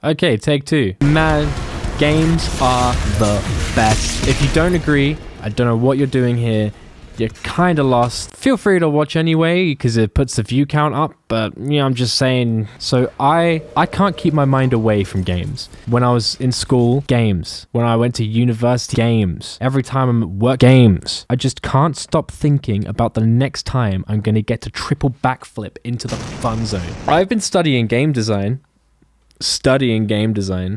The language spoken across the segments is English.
Okay, take two. Man, games are the best. If you don't agree, I don't know what you're doing here. You're kind of lost. Feel free to watch anyway, because it puts the view count up, but, you know, I'm just saying. So I can't keep my mind away from games. When I was in school, games. When I went to university, games. Every time I'm at work, games. I just can't stop thinking about the next time I'm going to get to triple backflip into the fun zone. I've been studying game design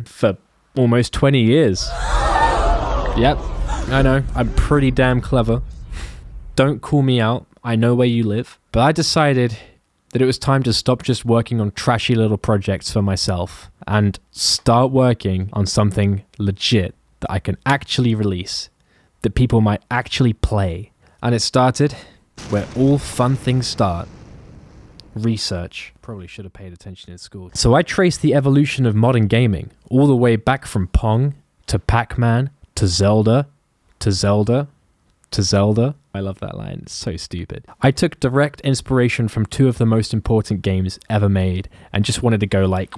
for almost 20 years. Yep, I know, I'm pretty damn clever. Don't call me out, I know where you live. But I decided that it was time to stop just working on trashy little projects for myself and start working on something legit that I can actually release, that people might actually play. And it started where all fun things start. Research. Probably should have paid attention in school. So I traced the evolution of modern gaming, all the way back from Pong, to Pac-Man, to Zelda, to Zelda, to Zelda. I love that line, it's so stupid. I took direct inspiration from two of the most important games ever made and just wanted to go like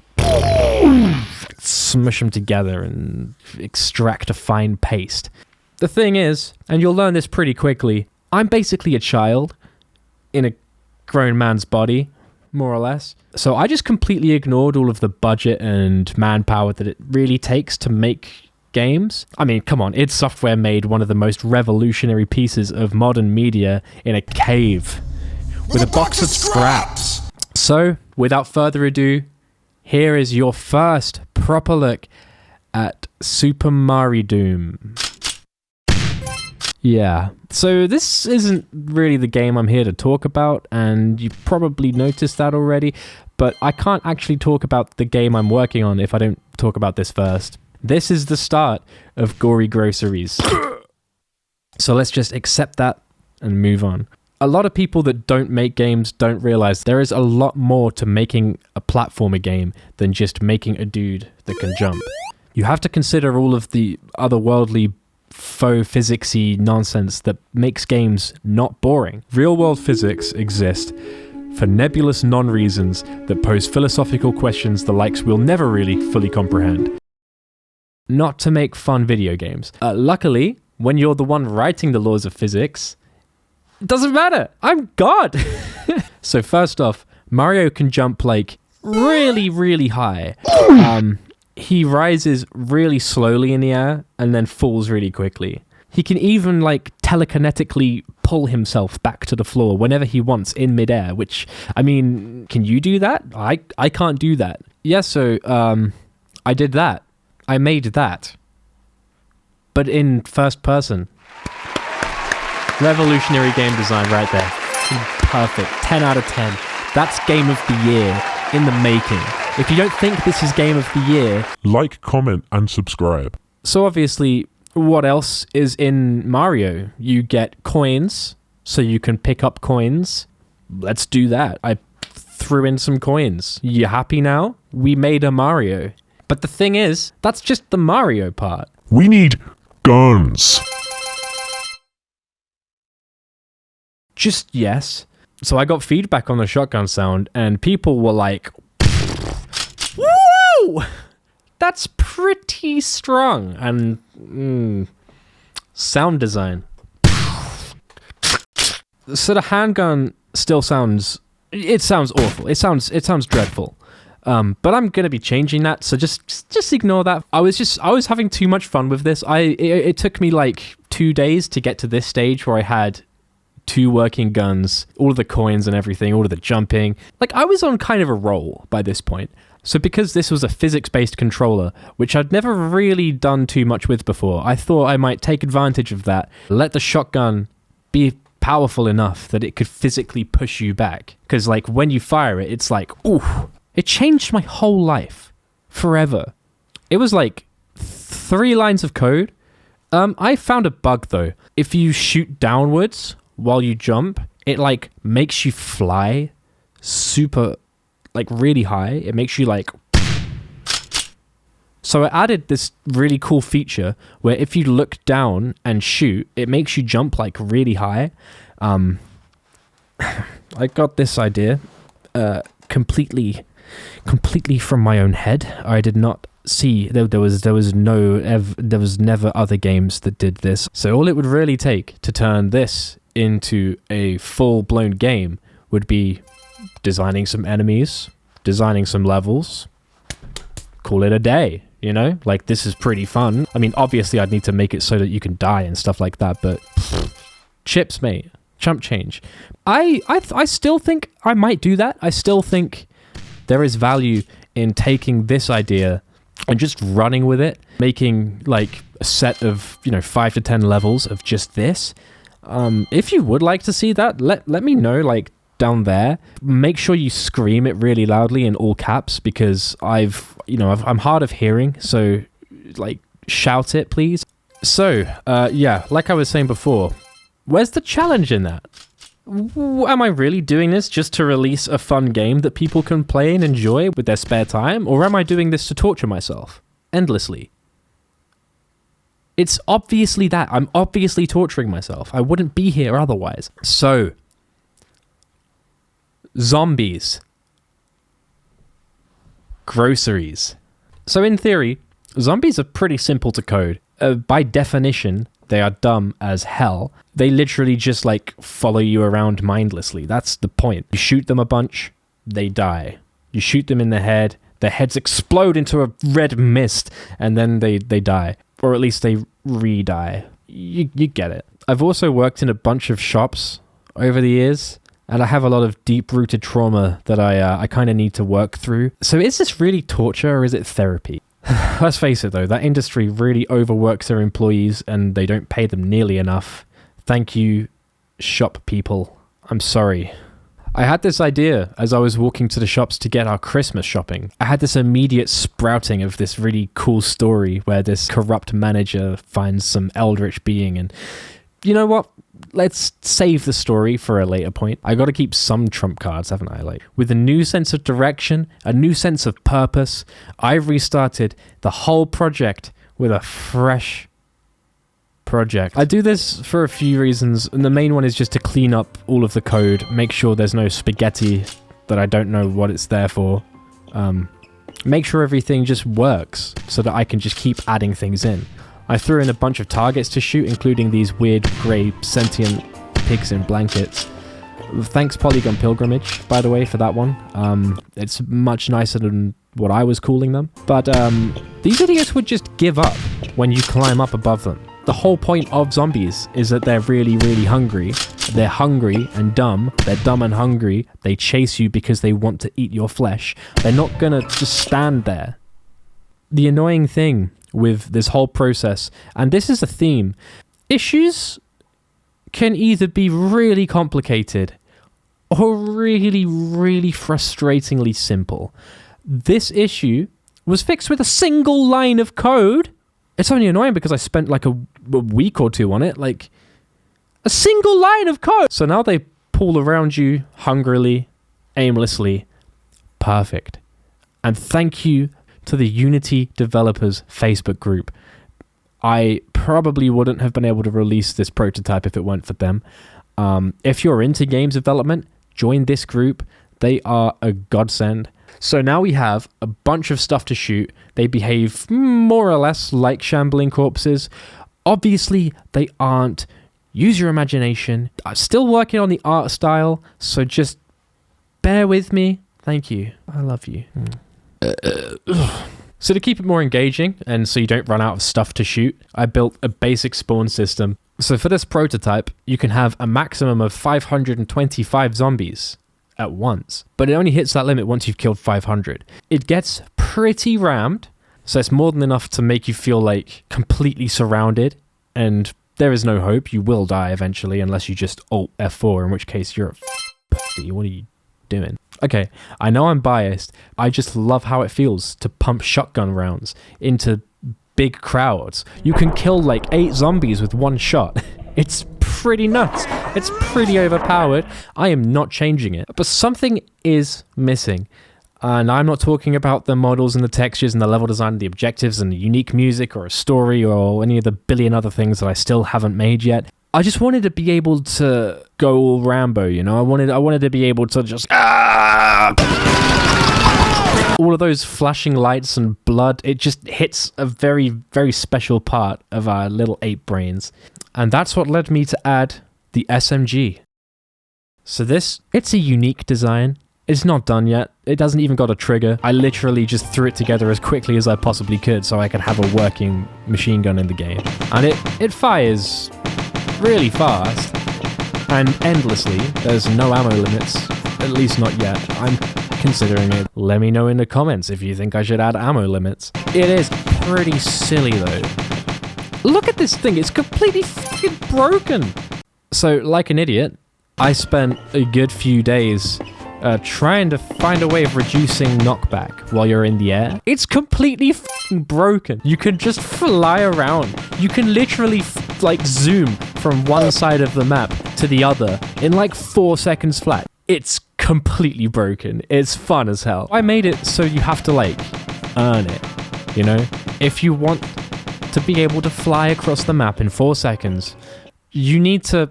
smush them together and extract a fine paste. The thing is, and you'll learn this pretty quickly, I'm basically a child in a grown man's body, more or less. So I just completely ignored all of the budget and manpower that it really takes to make games. I mean, come on, id Software made one of the most revolutionary pieces of modern media in a cave with a box of scraps. So, without further ado, here is your first proper look at Super Mario Doom. Yeah, so this isn't really the game I'm here to talk about, and you probably noticed that already, but I can't actually talk about the game I'm working on if I don't talk about this first. This is the start of gory groceries. So let's just accept that and move on. A lot of people that don't make games don't realize there is a lot more to making a platformer game than just making a dude that can jump. You have to consider all of the otherworldly faux physics-y nonsense that makes games not boring. Real-world physics exist for nebulous non-reasons that pose philosophical questions the likes we'll never really fully comprehend. Not to make fun video games. Luckily, when you're the one writing the laws of physics, it doesn't matter. I'm God. So first off, Mario can jump like really, really high. He rises really slowly in the air and then falls really quickly. He can even like telekinetically pull himself back to the floor whenever he wants in midair, which, I mean, can you do that? I can't do that. Yeah, so I did that. I made that, but in first person. Revolutionary game design right there. Perfect. 10 out of 10. That's game of the year in the making. If you don't think this is game of the year, like, comment, and subscribe. So obviously, what else is in Mario? You get coins, so you can pick up coins. Let's do that. I threw in some coins. You happy now? We made a Mario. But the thing is, that's just the Mario part. We need guns. Just yes. So I got feedback on the shotgun sound, and people were like, "Whoa! That's pretty strong." And sound design. So the handgun still sounds awful. It sounds dreadful. But I'm gonna be changing that, so just ignore that. I was having too much fun with this. It took me like 2 days to get to this stage where I had 2 working guns, all of the coins and everything, all of the jumping. Like, I was on kind of a roll by this point. So because this was a physics-based controller, which I'd never really done too much with before, I thought I might take advantage of that, let the shotgun be powerful enough that it could physically push you back. Because like when you fire it, it's like, ooh. It changed my whole life. Forever. It was like 3 lines of code. I found a bug though. If you shoot downwards while you jump, it like makes you fly super, like really high. It makes you like... So I added this really cool feature where if you look down and shoot, it makes you jump like really high. I got this idea completely completely from my own head. I did not see there was never other games that did this. So all it would really take to turn this into a full-blown game would be designing some enemies, designing some levels, call it a day, you know? Like, this is pretty fun. I mean, obviously I'd need to make it so that you can die and stuff like that, but chips, mate. Chump change. I still think I might do that. I still think there is value in taking this idea and just running with it, making like a set of, 5 to 10 levels of just this. If you would like to see that, let me know, like, down there. Make sure you scream it really loudly in all caps, because I'm hard of hearing, so like, shout it, please. So, yeah, like I was saying before, where's the challenge in that? Am I really doing this just to release a fun game that people can play and enjoy with their spare time? Or am I doing this to torture myself endlessly? It's obviously that. I'm obviously torturing myself. I wouldn't be here otherwise. So, zombies. Groceries. So in theory, zombies are pretty simple to code. By definition, they are dumb as hell. They literally just like follow you around mindlessly. That's the point. You shoot them a bunch, they die. You shoot them in the head, their heads explode into a red mist, and then they die. Or at least they re-die. You get it. I've also worked in a bunch of shops over the years, and I have a lot of deep-rooted trauma that I kind of need to work through. So is this really torture or is it therapy? Let's face it though, that industry really overworks their employees and they don't pay them nearly enough. Thank you, shop people. I'm sorry. I had this idea as I was walking to the shops to get our Christmas shopping. I had this immediate sprouting of this really cool story where this corrupt manager finds some eldritch being, and you know what? Let's save the story for a later point. I got to keep some trump cards, haven't I? Like, with a new sense of direction, a new sense of purpose, I've restarted the whole project with a fresh project. I do this for a few reasons, and the main one is just to clean up all of the code, make sure there's no spaghetti that I don't know what it's there for. Make sure everything just works so that I can just keep adding things in. I threw in a bunch of targets to shoot, including these weird grey sentient pigs in blankets. Thanks Polygon Pilgrimage, by the way, for that one. It's much nicer than what I was calling them. But these idiots would just give up when you climb up above them. The whole point of zombies is that they're really, really hungry. They're hungry and dumb. They're dumb and hungry. They chase you because they want to eat your flesh. They're not gonna just stand there. The annoying thing with this whole process, and this is a theme, issues can either be really complicated or really, really frustratingly simple. This issue was fixed with a single line of code. It's only annoying because I spent like a week or two on it, like a single line of code. So now they pull around you hungrily, aimlessly. Perfect. And thank you to the Unity developers Facebook group. I probably wouldn't have been able to release this prototype if it weren't for them. If you're into games development, join this group. They are a godsend. So now we have a bunch of stuff to shoot. They behave more or less like shambling corpses. Obviously, they aren't. Use your imagination. I'm still working on the art style, so just bear with me. Thank you. I love you. So to keep it more engaging, and so you don't run out of stuff to shoot, I built a basic spawn system. So for this prototype, you can have a maximum of 525 zombies at once, but it only hits that limit once you've killed 500. It gets pretty rammed, so it's more than enough to make you feel like completely surrounded, and there is no hope. You will die eventually, unless you just Alt F4, in which case you're a what are you doing? Okay, I know I'm biased. I just love how it feels to pump shotgun rounds into big crowds. You can kill like 8 zombies with one shot. It's pretty nuts. It's pretty overpowered. I am not changing it. But something is missing. And I'm not talking about the models and the textures and the level design and the objectives and the unique music or a story or any of the billion other things that I still haven't made yet. I just wanted to be able to go all Rambo, you know? I wanted to be able to just all of those flashing lights and blood, it just hits a very, very special part of our little ape brains. And that's what led me to add the SMG. So it's a unique design. It's not done yet. It doesn't even got a trigger. I literally just threw it together as quickly as I possibly could so I could have a working machine gun in the game. And it fires really fast and endlessly. There's no ammo limits, at least not yet. I'm considering it. Let me know in the comments if you think I should add ammo limits. It is pretty silly though. Look at this thing, it's completely fucking broken. So, like an idiot, I spent a good few days trying to find a way of reducing knockback while you're in the air. It's completely fucking broken. You can just fly around. You can literally zoom from one side of the map to the other in like 4 seconds flat. It's completely broken. It's fun as hell. I made it so you have to earn it, you know? If you want to be able to fly across the map in 4 seconds, you need to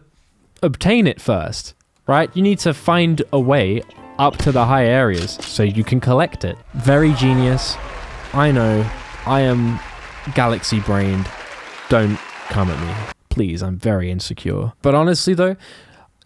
obtain it first, right? You need to find a way up to the high areas so you can collect it. Very genius. I know. I am galaxy brained. Don't come at me. Please, I'm very insecure. But honestly though,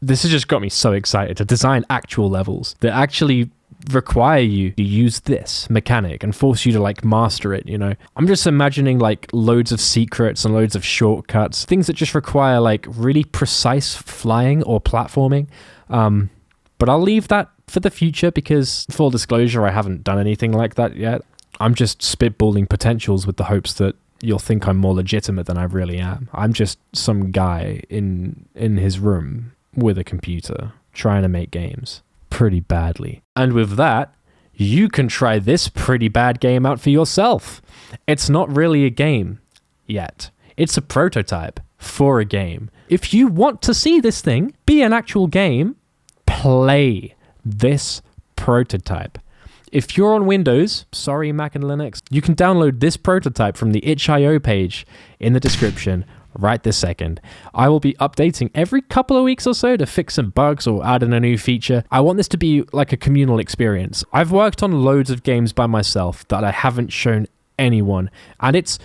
this has just got me so excited to design actual levels that actually require you to use this mechanic and force you to master it, you know? I'm just imagining loads of secrets and loads of shortcuts, things that just require really precise flying or platforming. But I'll leave that for the future because, full disclosure, I haven't done anything like that yet. I'm just spitballing potentials with the hopes that you'll think I'm more legitimate than I really am. I'm just some guy in his room with a computer trying to make games pretty badly. And with that, you can try this pretty bad game out for yourself. It's not really a game yet. It's a prototype for a game. If you want to see this thing be an actual game, play this prototype. If you're on Windows, sorry Mac and Linux, you can download this prototype from the itch.io page in the description right this second. I will be updating every couple of weeks or so to fix some bugs or add in a new feature. I want this to be like a communal experience. I've worked on loads of games by myself that I haven't shown anyone, and it's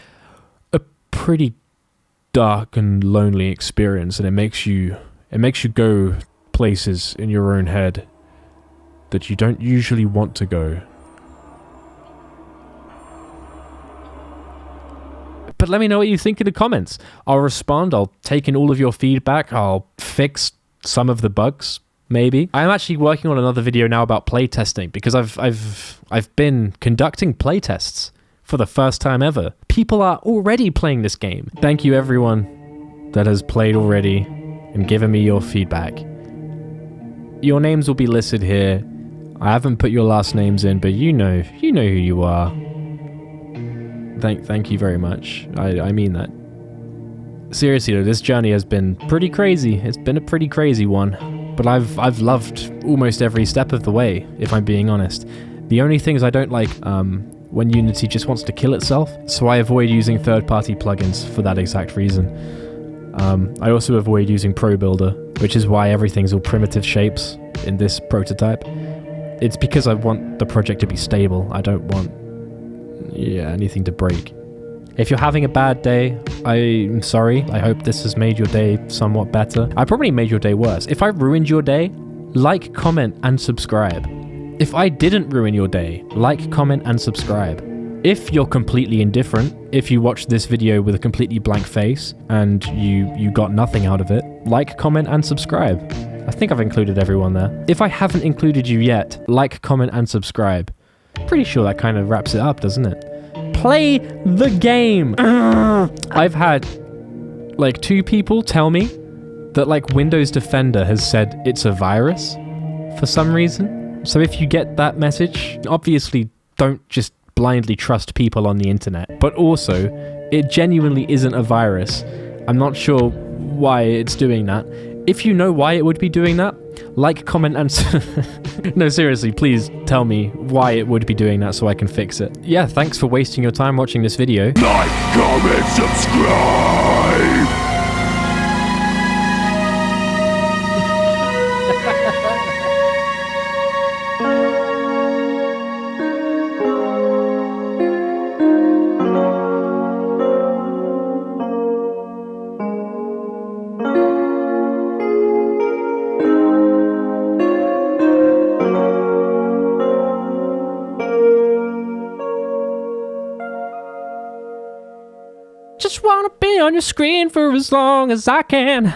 a pretty dark and lonely experience, and it makes you go places in your own head that you don't usually want to go. But let me know what you think in the comments. I'll respond. I'll take in all of your feedback. I'll fix some of the bugs, maybe. I'm actually working on another video now about playtesting because I've been conducting playtests for the first time ever. People are already playing this game. Thank you everyone that has played already and given me your feedback. Your names will be listed here. I haven't put your last names in, but you know who you are. Thank you very much. I mean that. Seriously though, this journey has been pretty crazy. It's been a pretty crazy one. But I've loved almost every step of the way, if I'm being honest. The only things I don't like, when Unity just wants to kill itself, so I avoid using third-party plugins for that exact reason. I also avoid using Pro Builder, which is why everything's all primitive shapes in this prototype. It's because I want the project to be stable. I don't want anything to break. If you're having a bad day, I'm sorry. I hope this has made your day somewhat better. I probably made your day worse. If I ruined your day, like, comment, and subscribe. If I didn't ruin your day, like, comment, and subscribe. If you're completely indifferent, if you watched this video with a completely blank face and you got nothing out of it, like, comment, and subscribe. I think I've included everyone there. If I haven't included you yet, like, comment, and subscribe. Pretty sure that kind of wraps it up, doesn't it? Play the game! I've had 2 people tell me that Windows Defender has said it's a virus for some reason. So if you get that message, obviously don't just blindly trust people on the internet. But also, it genuinely isn't a virus. I'm not sure why it's doing that. If you know why it would be doing that, like, comment, and... No, seriously, please tell me why it would be doing that so I can fix it. Yeah, thanks for wasting your time watching this video. Like, comment, subscribe! Just wanna be on your screen for as long as I can.